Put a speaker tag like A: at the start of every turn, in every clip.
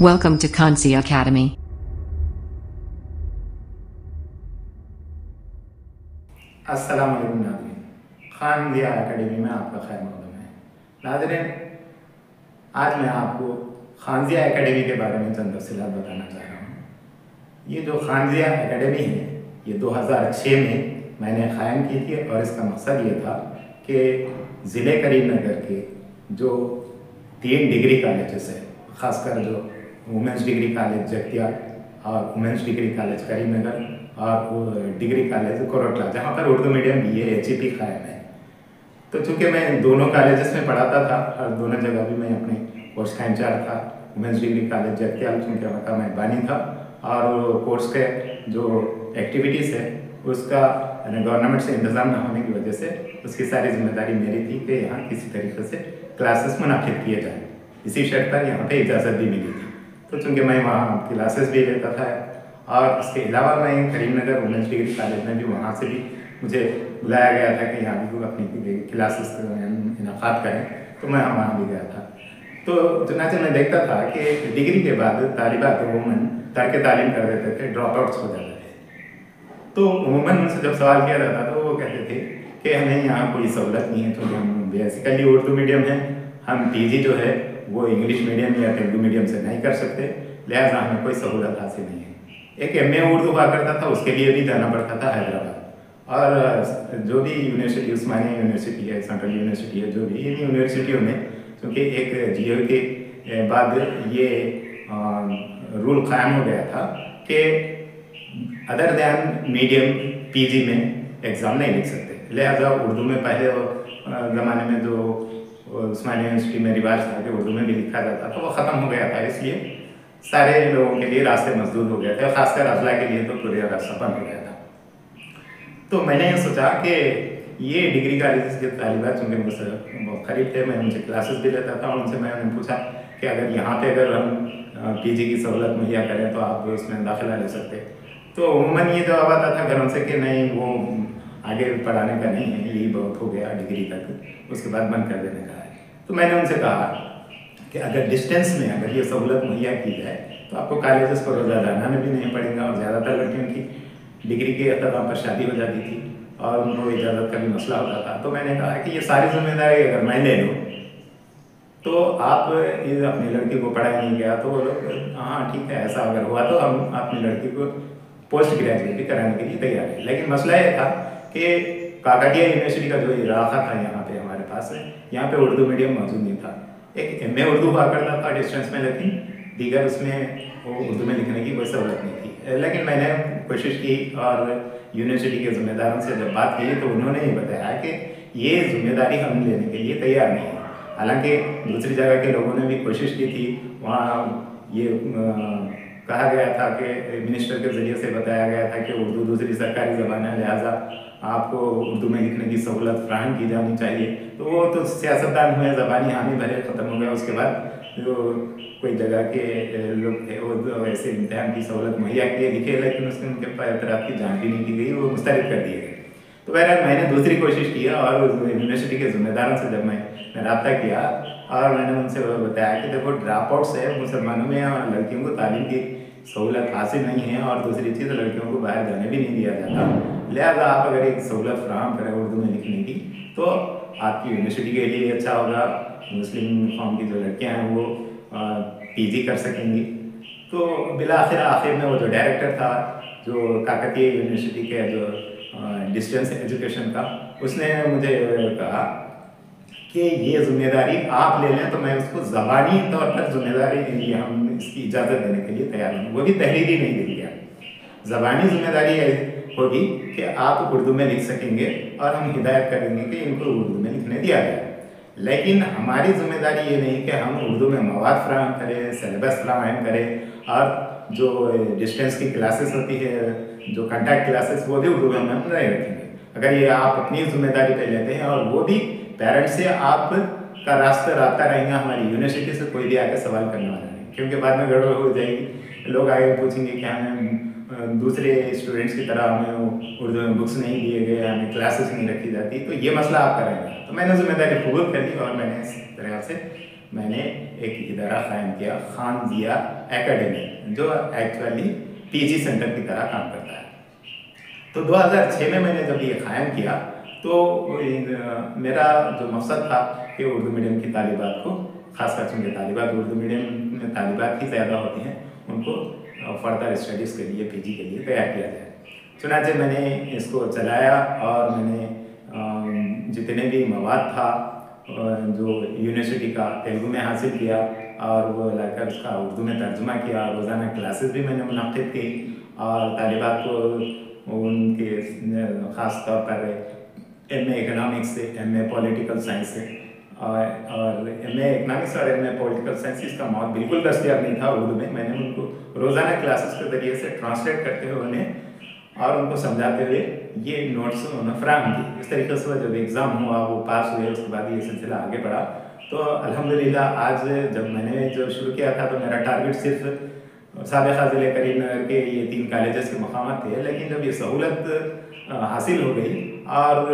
A: Welcome to Kansi Academy.
B: अस्सलाम वालेकुम नाज़रीन, खान ज़िया एकेडमी में आपका खैर मक़दम है। नाज़रीन, आज मैं आपको खान ज़िया एकेडमी के बारे में चंद तफ़सीलात बताना चाह रहा हूँ। ये जो खान ज़िया एकेडमी है, ये 2006 में मैंने क़ायम की थी और इसका मकसद ये था कि ज़िले करीमनगर के जो 3 डिग्री कॉलेजेस हैं, ख़ासकर जो वुमेंस डिग्री कॉलेज जगतिया और वुमेंस डिग्री कॉलेज करीमनगर और डिग्री कॉलेज कोरटला, जहाँ पर उर्दू मीडियम BA HEP कायम है। तो चूँकि मैं दोनों कॉलेजेस में पढ़ाता था और दोनों जगह भी मैं अपने कोर्स का इंचार्ज था। वुमेंस डिग्री कॉलेज जगतियाल चूँकि वहाँ का मेहरबानी था और कोर्स के जो एक्टिविटीज़ है उसका गवर्नमेंट से इंतज़ाम न होने की वजह से उसकी सारी जिम्मेदारी मेरी थी कि यहाँ किसी तरीके से क्लासेस मुनाकिद किए जाएँ। इसी शर्त पर यहाँ पे इजाज़त भी मिली थी। तो चूँकि मैं वहाँ क्लासेस भी लेता था और इसके अलावा मैं करीमनगर वुमेंस डिग्री कॉलेज में भी वहाँ से भी मुझे बुलाया गया था कि यहाँ भी अपनी क्लासेस इनक़ाद करें, तो मैं वहाँ भी गया था। तो चुनांचे मैं देखता था कि डिग्री के बाद तालिबात अमूमन तर्क तालीम कर देते थे, ड्रॉप आउट्स हो जाते थे। तो अमूमन उनसे जब सवाल किया जाता तो वो कहते थे कि हमें यहाँ कोई सहूलत नहीं है, क्योंकि हम बेसिकली उर्दू मीडियम हैं, हम PG जो है वो इंग्लिश मीडियम या तेलुगु मीडियम से नहीं कर सकते, लिहाजा हमें कोई सहूलत हासिल नहीं है। एक MA उर्दू हुआ करता था, उसके लिए भी जाना पड़ता था हैदराबाद। और जो भी यूनिवर्सिटी, उस्मानिया यूनिवर्सिटी है, सेंट्रल यूनिवर्सिटी है, जो भी इन यूनिवर्सिटियों में क्योंकि एक GO के बाद ये रूल क़ायम हो गया था कि अदर दैन मीडियम PG में एग्ज़ाम नहीं लिख सकते, लिहाजा उर्दू में पहले ज़माने में जो उस्मानिया यूनिवर्सिटी में रिवाज था कि उर्दू में भी लिखा जाता था, वो ख़त्म हो गया था। इसलिए सारे लोगों के लिए रास्ते मसदूद हो गए थे, खासकर अफला के लिए तो पूरा रास्ता बंद हो गया था। तो मैंने ये सोचा कि ये डिग्री कॉलेज के तालिबात चूँकि मुझसे बहुत करीब थे, मैं उनसे क्लासेस भी लेता था और उनसे मैंने पूछा कि अगर यहाँ पे अगर हम PG की सहूलत मुहैया करें तो आप उसमें दाखिला ले सकते। तो अमूमन ये जवाब आता था घरों से कि नहीं, वो आगे पढ़ाने का नहीं है, यही बहुत हो गया डिग्री तक, उसके बाद बंद कर देने का है। तो मैंने उनसे कहा कि अगर डिस्टेंस में अगर ये सहूलत मुहैया की जाए तो आपको कॉलेजेस को रोज़ा जाना भी नहीं पड़ेगा। और ज़्यादातर लड़कियों की डिग्री के अख्ताम पर शादी हो जाती थी और उनको इजाज़त का भी मसला होता था। तो मैंने कहा कि ये सारी जिम्मेदारी अगर मैं ले लूँ तो आप अपनी लड़की को पढ़ाया नहीं गया, तो वो लोग हाँ ठीक है, ऐसा अगर हुआ तो हम अपनी लड़की को पोस्ट ग्रेजुएट भी कराने के लिए तैयार है। लेकिन मसला ये था कि काकटिया यूनिवर्सिटी का जो इलाका था यहाँ पे हमारे पास है, यहाँ पे उर्दू मीडियम मौजूद नहीं था। एक MA उर्दू हुआ करता था डिस्टेंस में, लेकिन दीगर उसमें वो उर्दू में लिखने की कोई सहूलत नहीं थी। लेकिन मैंने कोशिश की और यूनिवर्सिटी के ज़िम्मेदारों से जब बात की तो उन्होंने ये बताया कि ये जिम्मेदारी हम लेने के लिए तैयार नहीं है। हालांकि दूसरी जगह के लोगों ने भी कोशिश की थी, वहाँ ये कहा गया था कि मिनिस्टर के ज़रिए से बताया गया था कि उर्दू दूसरी सरकारी ज़बान है, लिहाजा आपको उर्दू में लिखने की सहूलत फ्राहम की जानी चाहिए। तो वो तो सियासतदान हुए, ज़बानी हामी भरे ख़त्म हो गया। उसके बाद जो कोई जगह के लोग थे वो ऐसे इम्तिहान की सहूलत मुहैया किए लिखे, लेकिन उसमें उनके एतराफ़ की जाँच भी नहीं की गई, वो मुस्तरद कर दिए गए। तो बहरहाल मैंने दूसरी कोशिश की और यूनिवर्सिटी के ज़िम्मेदारों से जब मैं रब्ता किया और मैंने उनसे बताया कि देखो ड्रॉप आउट्स है मुसलमानों में और लड़कियों को तालीम की सहूलत हासिल नहीं है, और दूसरी चीज़ लड़कियों को बाहर जाने भी नहीं दिया जाता, लिहाजा आप अगर एक सहूलत फ्राहम करें उर्दू में लिखने की तो आपकी यूनिवर्सिटी के लिए अच्छा होगा। मुस्लिम कौम की जो लड़कियाँ हैं वो PG कर सकेंगी। तो आखिर में वो जो डायरेक्टर था जो काकतीय यूनिवर्सिटी के जो डिस्टेंस एजुकेशन का, उसने मुझे कहा कि ये जिम्मेदारी आप ले लें, तो मैं उसको ज़बानी तौर पर जिम्मेदारी हम इसकी इजाज़त देने के लिए तैयार हूँ। वो भी तहरीरी नहीं दे दिया, ज़बानी जिम्मेदारी होगी कि आप उर्दू में लिख सकेंगे और हम हिदायत करेंगे कि इनको उर्दू में लिखने दिया जाए। लेकिन हमारी जिम्मेदारी ये नहीं कि हम उर्दू में मवाद फराहम करें, सिलेबस फराहम करें, और जो डिस्टेंस की क्लासेस होती है, जो कॉन्टैक्ट क्लासेस, वो भी उर्दू में हम नहीं रखेंगे। अगर ये आप अपनी जिम्मेदारी पे लेते हैं और वो भी पेरेंट्स से आप का रास्ता रहेगा, हमारी यूनिवर्सिटी से कोई भी आके सवाल करने वाला नहीं, क्योंकि बाद में गड़बड़ हो जाएगी। लोग आगे पूछेंगे कि हमें दूसरे स्टूडेंट्स की तरह हमें उर्दू में बुक्स नहीं दिए गए, हमें क्लासेस नहीं रखी जाती, तो ये मसला आपका रहेगा। तो मैंने जिम्मेदारी कबूल कर ली और मैंने इस तरह से میں نے ایک ادارہ قائم کیا خان ضیاء اکیڈمی، جو ایکچولی پی جی سینٹر کی طرح کام کرتا ہے۔ تو 2006 میں نے جب یہ قائم کیا تو میرا جو مقصد تھا کہ اردو میڈیم کی طالبات کو، خاص کر چونکہ طالبات اردو میڈیم میں طالبات ہی زیادہ ہوتی ہیں، ان کو فردر اسٹڈیز کے لیے پی جی کے لیے تیار کیا جائے۔ چنانچہ میں نے اس کو چلایا اور میں نے جتنے بھی مواد تھا جو یونیورسٹی کا تیلگو میں حاصل کیا اور وہ لا کر اس کا اردو میں ترجمہ کیا، روزانہ کلاسز بھی میں نے منعقد کی اور طالبات کو ان کے خاص طور پر ایم اے اکنامکس سے، ایم اے پولیٹیکل سائنس سے اور ایم اے اکنامکس اور ایم اے پولیٹیکل سائنس، اس کا مواد بالکل دستیاب نہیں تھا اردو میں نے ان کو روزانہ کلاسز کے ذریعے سے ٹرانسلیٹ کرتے ہوئے انہیں اور ان کو سمجھاتے ہوئے یہ نوٹس انہیں فراہم کی۔ اس طریقے سے جب ایگزام ہوا وہ پاس ہوئے، اس کے بعد یہ سلسلہ آگے بڑھا۔ تو الحمدللہ آج جب میں نے جو شروع کیا تھا تو میرا ٹارگٹ صرف سابقہ ضلع کریم نگر کے یہ 3 کالجز کے مقامات تھے، لیکن جب یہ سہولت حاصل ہو گئی اور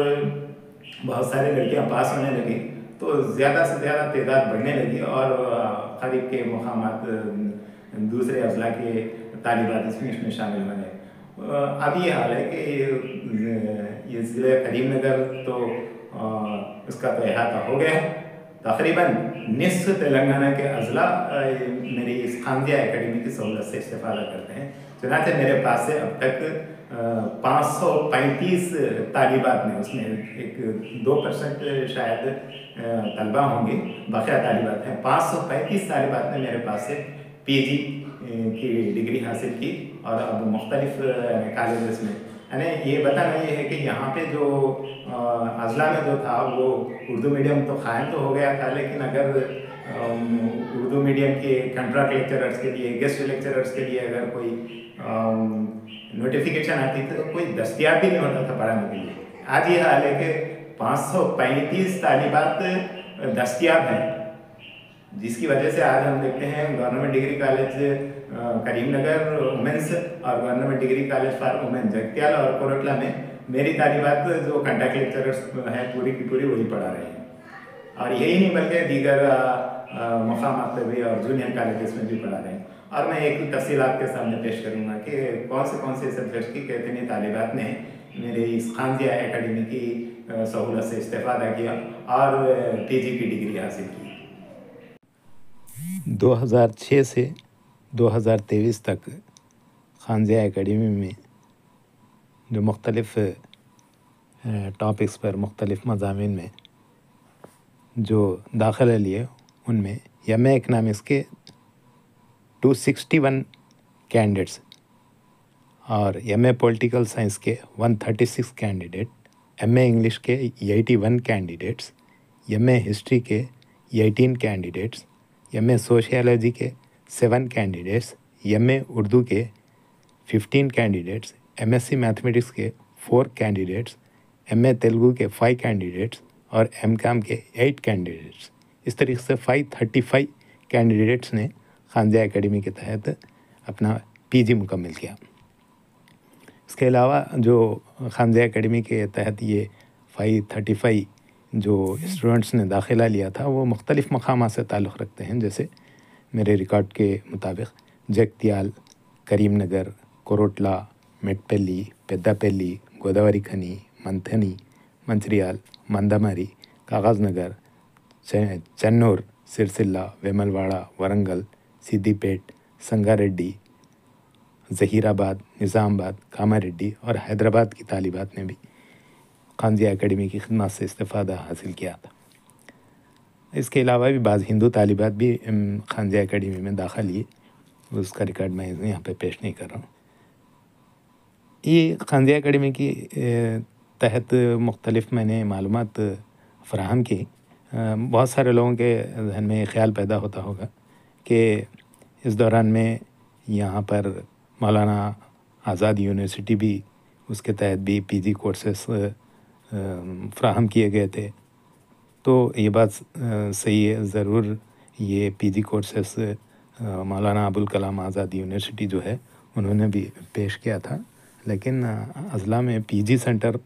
B: بہت سارے لڑکیاں پاس ہونے لگی تو زیادہ سے زیادہ تعداد بڑھنے لگی اور قریب کے مقامات دوسرے اضلاع کے طالبات اس میں شامل ہونے لگے۔ اب یہ حال ہے کہ یہ ضلع کریم نگر تو اس کا تو احاطہ ہو گیا، تقریباً نصف تلنگانہ کے اضلاع میری اس خان ضیاء اکیڈمی کی سہولت سے استفادہ کرتے ہیں۔ چنانچہ میرے پاس سے اب تک 535 طالبات نے، اس میں ایک 2% شاید طلبہ ہوں گے، بقیہ طالبات ہیں، 535 طالبات نے میرے پاس سے پی جی کی ڈگری حاصل کی اور اب مختلف کالجز میں، یعنی یہ بتانا یہ ہے کہ یہاں پہ جو اضلاع میں جو تھا وہ اردو میڈیم تو قائم تو ہو گیا تھا، لیکن اگر اردو میڈیم کے کنٹریکٹ لیکچررز کے لیے، گیسٹ لیکچررز کے لیے اگر کوئی نوٹیفیکیشن آتی تھی تو کوئی دستیاب بھی نہیں ہوتا تھا پڑھانے کے لیے۔ آج یہ حال ہے کہ 535 طالبات دستیاب ہیں، جس کی وجہ سے آج ہم دیکھتے ہیں government degree college Karimnagar women's اور government degree college for women Jagtial اور کوروٹلا میں میری طالبات جو کنٹیکٹ لیکچررز ہیں پوری کی پوری وہی پڑھا رہے ہیں، اور یہی نہیں بلکہ دیگر مقامات پہ بھی اور جونیئر کالجز میں بھی پڑھا رہے ہیں۔ اور میں ایک تفصیلات کے سامنے پیش کروں گا کہ کون سے سبجیکٹ کی کتنی طالبات نے میرے اس خان ضیاء اکیڈمی کی سہولت سے استفادہ کیا اور پی جی کی ڈگری حاصل کی۔
C: 2006 سے 2023 تک خان ضیاء اکیڈمی میں جو مختلف ٹاپکس پر، مختلف مضامین میں جو داخلہ لیے، ان میں ایم اے اکنامکس کے 261 کینڈیڈیٹس اور ایم اے پولیٹیکل سائنس کے 136 کینڈیڈیٹ، ایم اے انگلش کے 81 کینڈیڈیٹس، ایم اے ہسٹری کے 18 کینڈیڈیٹس، ایم اے سوشیالوجی کے 7 کینڈیڈیٹس، ایم اے اردو کے 15 candidates, M S C mathematics کے 4 کینڈیڈیٹس، ایم اے تیلگو کے 5 کینڈیڈیٹس اور ایم کام کے 8 کینڈیڈیٹس۔ اس طریقے سے 535 کینڈیڈیٹس نے خان ضیاء اکیڈمی کے تحت اپنا پی جی مکمل کیا۔ اس کے علاوہ جو خان ضیاء اکیڈمی کے تحت یہ 535 جو اسٹوڈنٹس نے داخلہ لیا تھا وہ مختلف مقامات سے تعلق رکھتے ہیں، جیسے میرے ریکارڈ کے مطابق جگتیال، کریم نگر، کوروٹلا، میٹپلی، پیداپلی، گوداوری کھنی، منتھنی، منچریال، مندماری، کاغذ نگر، چنور، سرسلہ، ویمل واڑہ، ورنگل، سدھی پیٹ، سنگاریڈی، ظہیر آباد، نظام آباد، کاماریڈی اور حیدرآباد کی طالبات نے بھی خان ضیاء اکیڈمی کی خدمات سے استفادہ حاصل کیا تھا۔ اس کے علاوہ بھی بعض ہندو طالبات بھی خان ضیاء اکیڈمی میں داخلہ لیے، اس کا ریکارڈ میں یہاں پہ پیش نہیں کر رہا ہوں۔ یہ خان ضیاء اکیڈمی کی تحت مختلف میں نے معلومات فراہم کی۔ بہت سارے لوگوں کے ذہن میں یہ خیال پیدا ہوتا ہوگا کہ اس دوران میں یہاں پر مولانا آزاد یونیورسٹی بھی، اس کے تحت بھی پی جی کورسز فراہم کیے گئے تھے۔ تو یہ بات صحیح ہے، ضرور یہ پی G courses Maulana Abul Kalam Azad university جو ہے انہوں نے بھی پیش کیا تھا، لیکن اضلاع میں پی جی سینٹر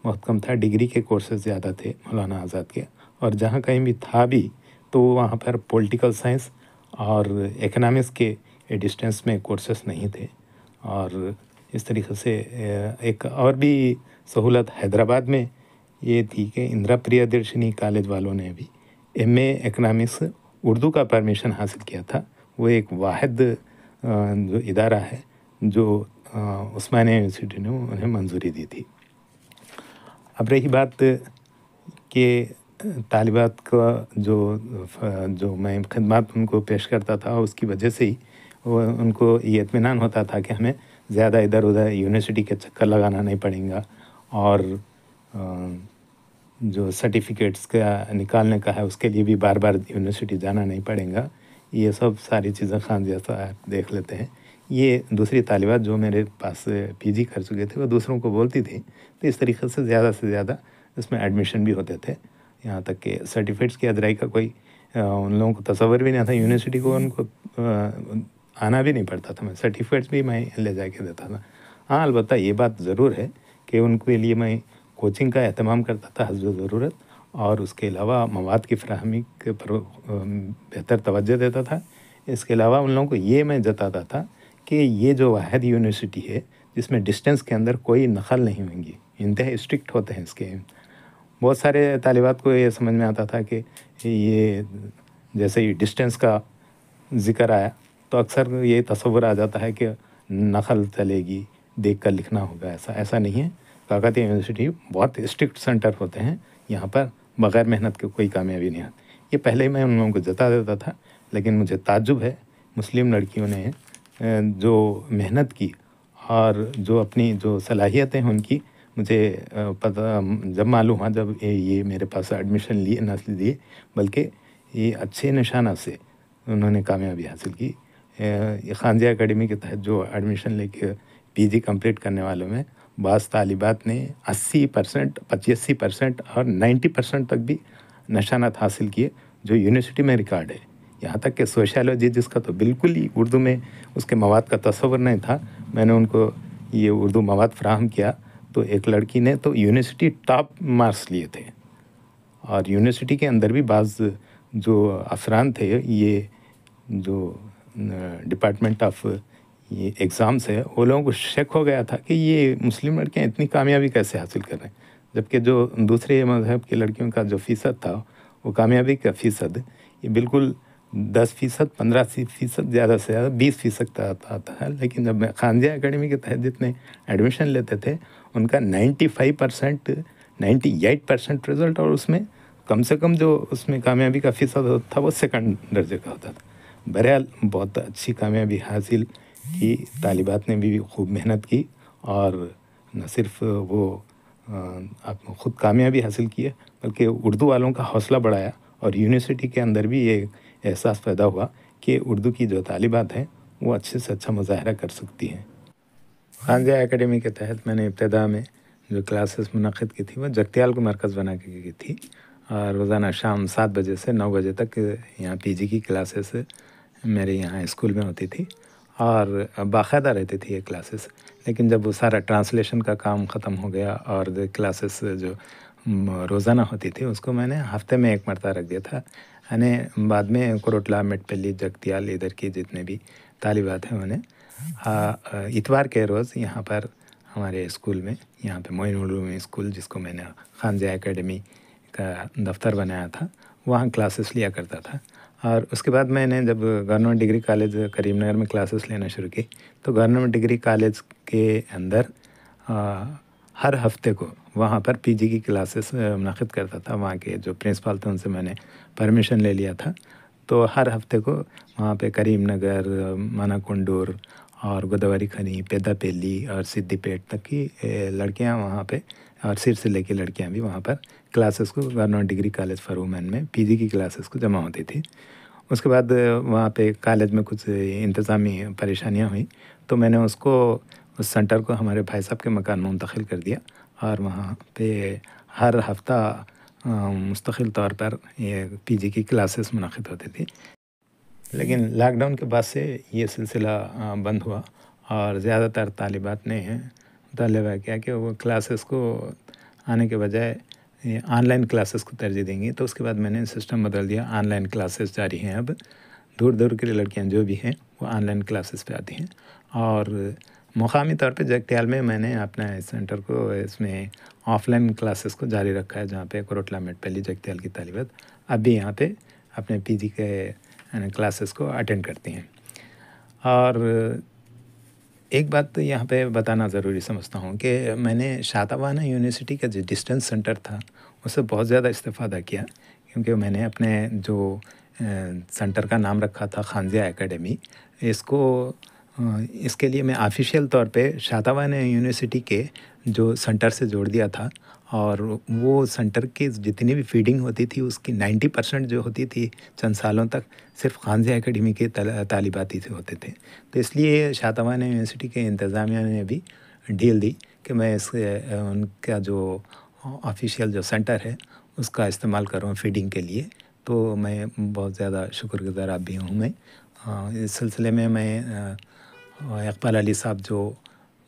C: بہت کم تھا، ڈگری کے کورسز زیادہ تھے مولانا آزاد کے، اور جہاں کہیں بھی تھا بھی تو वहाँ पर पॉलिटिकल साइंस और इकोनॉमिक्स के डिस्टेंस में कोर्सेस नहीं थे। और इस तरीक़े से एक और भी सहूलत हैदराबाद में ये थी कि इंदिरा प्रियदर्शनी कॉलेज वालों ने भी एमए इकोनॉमिक्स उर्दू का परमिशन हासिल किया था। वो एक वाहिद जो इदारा है जो उस्मानिया यूनिवर्सिटी ने उन्हें मंजूरी दी थी। अब रही बात कि तालिबात का जो मैं खदमात उनको पेश करता था, उसकी वजह से ही उनको ये इत्मीनान होता था कि हमें ज़्यादा इधर उधर यूनिवर्सिटी के चक्कर लगाना नहीं पड़ेगा और जो सर्टिफिकेट्स का निकालने का है उसके लिए भी बार बार यूनिवर्सिटी जाना नहीं पड़ेगा। ये सब सारी चीज़ें खान जैसा देख लेते हैं। ये दूसरी तालिबात जो मेरे पास पीजी कर चुके थे वो दूसरों को बोलती थी, तो इस तरीक़े से ज़्यादा इसमें एडमिशन भी होते थे। यहाँ तक कि सर्टिफिकेट्स की अदराई का कोई उन लोगों को तसव्वुर भी नहीं था। यूनिवर्सिटी को उनको आना भी नहीं पड़ता था। मैं सर्टिफिकेट्स भी मैं ले जा के देता था। हाँ, अलबत्ता ये बात ज़रूर है कि उनके लिए मैं कोचिंग का एहतमाम करता था हस्ब ज़रूरत, और उसके अलावा मवाद की फ़राहमी के पर बेहतर तवज्जो देता था। इसके अलावा उन लोगों को ये मैं जताता था कि ये जो वाहिद यूनिवर्सिटी है जिसमें डिस्टेंस के अंदर कोई नकल नहीं होंगी, इंतहा स्ट्रिक्ट होते हैं इसके। बहुत सारे तालिबात को ये समझ में आता था कि ये जैसे ही डिस्टेंस का ज़िक्र आया तो अक्सर ये तसव्वुर आ जाता है कि नकल चलेगी, देख कर लिखना होगा। ऐसा नहीं है। काकतीय यूनिवर्सिटी बहुत स्ट्रिक्ट सेंटर होते हैं, यहाँ पर बग़ैर मेहनत के कोई कामयाबी नहीं आती। ये पहले ही मैं उन लोगों को जता देता था, लेकिन मुझे ताज्जुब है मुस्लिम लड़कियों ने जो मेहनत की और जो अपनी जो सलाहियतें हैं उनकी मुझे पता जब मालूम हुआ, जब ये मेरे पास एडमिशन लिए न लिए बल्कि ये अच्छे निशाना से उन्होंने कामयाबी हासिल की। ये खानजिया एकेडमी के तहत जो एडमिशन लेके पीजी कंप्लीट करने वालों में बाज़ तालिबात ने 80%, 85% और 90% तक भी निशानात हासिल किए, जो यूनिवर्सिटी में रिकॉर्ड है। यहाँ तक कि सोशियोलॉजी जिसका तो बिल्कुल ही उर्दू में उसके मवाद का तसव्वुर नहीं था, मैंने उनको ये उर्दू मवाद फ़राहम किया तो एक लड़की ने तो यूनिवर्सिटी टॉप मार्क्स लिए थे। और यूनिवर्सिटी के अंदर भी बाज़ जो अफरान थे, ये जो डिपार्टमेंट ऑफ ये एग्ज़ाम्स है, वो लोगों को शक हो गया था कि ये मुस्लिम लड़कियां इतनी कामयाबी कैसे हासिल कर रहे हैं, जबकि जो दूसरे मज़हब की लड़कियों का जो फ़ीसद था वो कामयाबी का फ़ीसद ये बिल्कुल 10%, 15% ज़्यादा से ज़्यादा 20% तक आता है। लेकिन जब मैं खानजिया एकेडमी के तहत जितने एडमिशन लेते थे उनका 95%, 98% रिज़ल्ट, और उसमें कम से कम जो उसमें कामयाबी का फ़ीसद होता था वो सेकंड दर्जे का होता था। बहरहाल बहुत अच्छी कामयाबी हासिल की। तालिबात ने भी खूब मेहनत की और न सिर्फ वो ख़ुद कामयाबी हासिल की है बल्कि उर्दू वालों का हौसला बढ़ाया, और यूनिवर्सिटी के अंदर भी ये एहसास पैदा हुआ कि उर्दू की जो तालिबात हैं वो अच्छे से अच्छा मुज़ाहरा कर सकती हैं। खानजिया एकेडमी के तहत मैंने इब्तिदा में जो क्लासेस मुनक़िद की थी वो जगतियाल को मरकज़ बना के की थी, और रोज़ाना शाम 7 बजे से 9 बजे तक यहाँ पीजी की क्लासेस मेरे यहाँ स्कूल में होती थी और बाकायदा रहती थी ये क्लासेस। लेकिन जब वो सारा ट्रांसलेशन का काम ख़त्म हो गया और क्लासेस जो रोज़ाना होती थी उसको मैंने हफ़्ते में एक मरतबा रख दिया था। यानी बाद में कोरोटला, मेटपल्ली, जगतियाल इधर की जितने भी तालिबात हैं उन्हें इतवार के रोज़ यहाँ पर हमारे स्कूल में, यहाँ पे मोइन उलूम स्कूल जिसको मैंने खानजिया एकेडमी का दफ्तर बनाया था, वहाँ क्लासेस लिया करता था। और उसके बाद मैंने जब गवर्नमेंट डिग्री कॉलेज करीमनगर में क्लासेस लेना शुरू की तो गवर्नमेंट डिग्री कॉलेज के अंदर हर हफ्ते को वहाँ पर पीजी की क्लासेस मुनक़िद करता था। वहाँ के जो प्रिंसिपल थे उनसे मैंने परमिशन ले लिया था, तो हर हफ्ते को वहाँ पे करीमनगर, मानाकुंडूर और गोदावरी खनी, पेदापेली और सिद्दीपेट तक की लड़कियाँ वहाँ पे, और सिरसिले की लड़कियाँ भी वहाँ पर क्लासेस को government degree college for women में पीजी की क्लासेस को जमा होती थी। उसके बाद वहाँ पे कॉलेज में कुछ इंतज़ामी परेशानियाँ हुई तो मैंने उसको, उस सेंटर को हमारे भाई साहब के मकान में मुंतकिल कर दिया, और वहाँ पे हर हफ्ता मुस्तकिल तौर पर ये पीजी की क्लासेस मुनक़िद होती थी। लेकिन लॉकडाउन के बाद से ये सिलसिला बंद हुआ और ज़्यादातर तालिबात ने मुतालबा किया कि वो क्लासेस को आने के बजाय آن لائن کلاسز کو ترجیح دیں گی. تو اس کے بعد میں نے سسٹم بدل دیا, آن لائن کلاسز جاری ہیں. اب دور دور کی لڑکیاں جو بھی ہیں وہ آن لائن کلاسز پہ آتی ہیں. اور مقامی طور پہ جگتیال میں نے اپنا سینٹر کو اس میں آف لائن کلاسز کو جاری رکھا ہے, جہاں پہ کوروٹلا میٹ پہلی جگتیال کی طالبات اب بھی یہاں پہ اپنے پی جی کے کلاسز کو اٹینڈ کرتی ہیں. اور ایک بات تو یہاں پہ بتانا ضروری سمجھتا ہوں کہ میں نے شاطوانہ یونیورسٹی کا جو ڈسٹنس سینٹر تھا اس سے بہت زیادہ استفادہ کیا, کیونکہ میں نے اپنے جو سینٹر کا نام رکھا تھا خان ضیاء اکیڈمی, اس کے لیے میں آفیشیل طور پہ شاطوانہ یونیورسٹی کے جو سینٹر سے جوڑ دیا تھا. اور وہ سینٹر کی جتنی بھی فیڈنگ ہوتی تھی اس کی 90% جو ہوتی تھی چند سالوں تک صرف خان ضیاء اکیڈمی کے طالباتی سے ہوتے تھے. تو اس لیے شاطوانہ یونیورسٹی کے انتظامیہ نے بھی ڈیل دی کہ میں ان کا جو آفیشیل جو سینٹر ہے اس کا استعمال کروں فیڈنگ کے لیے. تو میں بہت زیادہ شکر گزار اب بھی ہوں. میں اس سلسلے میں اقبال علی صاحب جو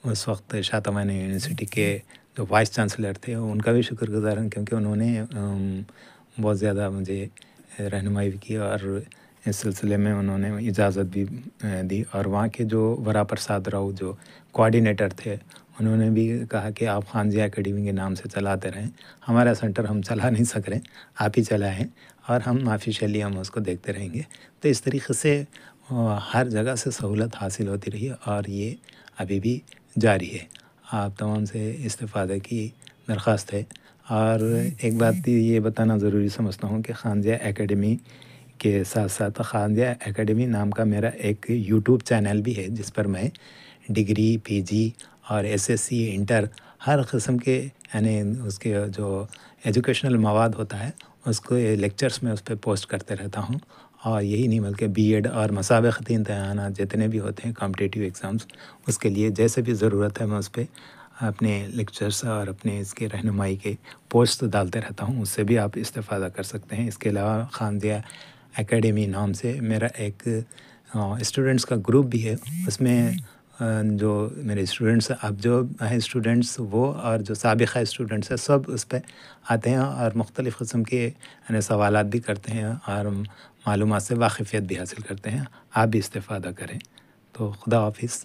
C: اس وقت شاطوانہ یونیورسٹی کے جو وائس چانسلر تھے ان کا بھی شکر گزار ہوں, کیونکہ انہوں نے بہت زیادہ مجھے رہنمائی بھی کی اور اس سلسلے میں انہوں نے اجازت بھی دی. اور وہاں کے جو ورا پرساد راؤ جو کوآرڈینیٹر تھے انہوں نے بھی کہا کہ آپ خان ضیاء اکیڈمی کے نام سے چلاتے رہیں, ہمارا سینٹر ہم چلا نہیں سک رہے, آپ ہی چلائیں اور ہم آفیشیلی ہم اس کو دیکھتے رہیں گے. تو اس طریقے سے ہر جگہ سے سہولت حاصل ہوتی رہی اور یہ ابھی بھی جاری ہے. آپ تمام سے استفادہ کی درخواست ہے. اور ایک بات یہ بتانا ضروری سمجھتا ہوں کہ خان ضیاء اکیڈمی کے ساتھ ساتھ خان ضیاء اکیڈمی نام کا میرا ایک یوٹیوب چینل بھی ہے, جس پر میں ڈگری, پی جی اور ایس ایس سی, انٹر ہر قسم کے یعنی اس کے جو ایجوکیشنل مواد ہوتا ہے اس کو لیکچرز میں اس پہ پوسٹ کرتے رہتا ہوں. اور یہی نہیں بلکہ بی ایڈ اور مسابقتی امتحانات جتنے بھی ہوتے ہیں کمپٹیٹیو ایگزامس, اس کے لیے جیسے بھی ضرورت ہے میں اس پہ اپنے لیکچرز اور اپنے اس کے رہنمائی کے پوسٹ ڈالتے رہتا ہوں. اس سے بھی آپ استفادہ کر سکتے ہیں. اس کے علاوہ خان ضیاء اکیڈمی نام سے میرا ایک اسٹوڈنٹس کا گروپ بھی ہے. اس میں جو میرے اسٹوڈنٹس اب جو ہیں اسٹوڈنٹس وہ اور جو سابقہ اسٹوڈنٹس ہیں سب اس پہ آتے ہیں اور مختلف قسم کے یعنی سوالات بھی کرتے ہیں اور معلومات سے واقفیت بھی حاصل کرتے ہیں. آپ بھی استفادہ کریں. تو خدا حافظ.